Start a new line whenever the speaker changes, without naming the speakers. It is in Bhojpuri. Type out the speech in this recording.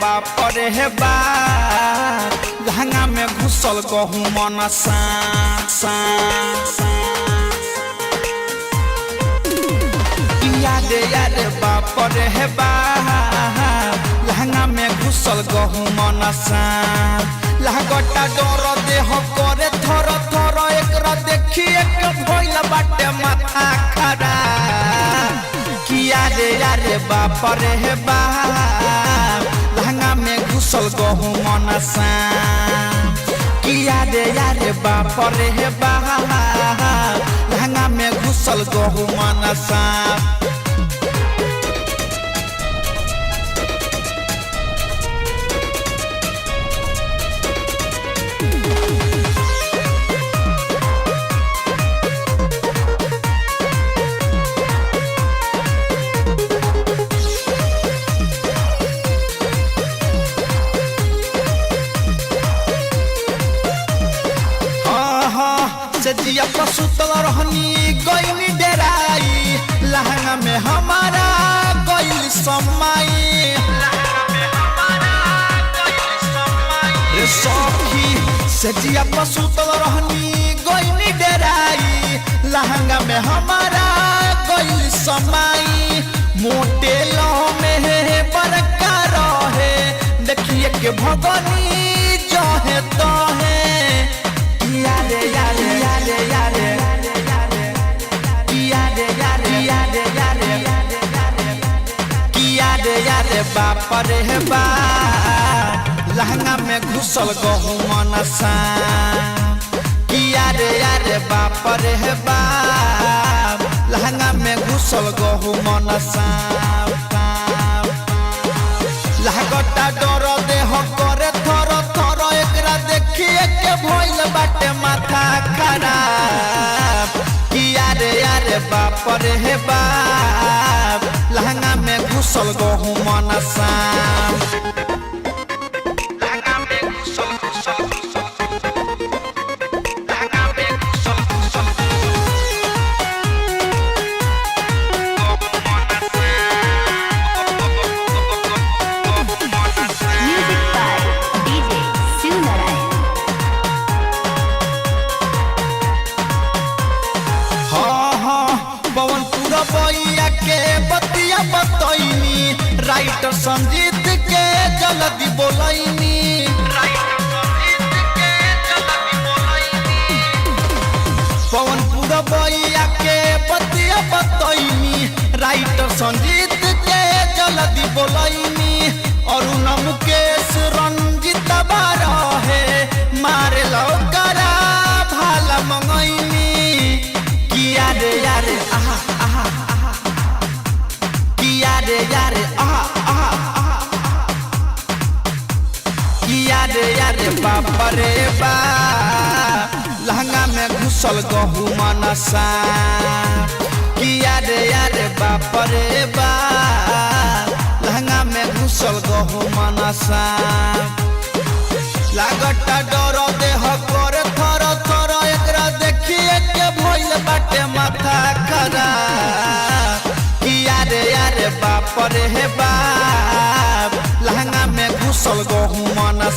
बाप रे हे बाप लहंगा में घुसल गहूँ मन यादे बाप रे हे बाप लहंगा में घुसल गहूँ मन लहगटा डर देह करे थर थर एकरा देखिए के भइल बाटे माथा खराब किया रे यारे बाप रे हे बाप लहंगा में घुसल गहूँ मन किया रे यारे बाप रे हे बाप लहंगा में घुसल गहूँ मन जिया पसुतल रहनी गईनी डेराई लहंगा में हमारा गईल समाई सखी से जिया पसुतल रहनी गईनी डेराई लहंगा में हमारा गईल समाई मोटे में बरका रहे देखिए के भगनी जहे तहे यारे यारे यारे यारे यारे यारे यारे यारे यारे बाप रे बाप लहंगा में घुसल गहूँ मन यारे यारे बाप रे बाप लहंगा में घुसल गहूँ मन लहगटा डर देह करे थर थर एकरा देखिए के भइल बाटे माथा खराब यारे यारे बाप रे बाप लहंगा में घुसल गहूँ मन बइया के बतिया बतैनी राइटर संजीत के जल्दी बोलैनी पवनपुर बइया के बतिया बतैनी राइटर संजीत के जल्दी बोलैनी अरुण मुकेश रंजित बारहे मारे लौकरा भाला मंगैनी किया रे यारे आहा यारे यारे यारे यारे बाप रे बाप लहंगा में घुसल गहूँ मन यारे यारे बाप रे बाप लहंगा में घुसल गहूँ मन लागटा डर देह करे थर थर एकरा देखिए के भइल बाटे माथा खराब यारे यारे बाप रे बाप लहंगा में घुसल गहूँ मन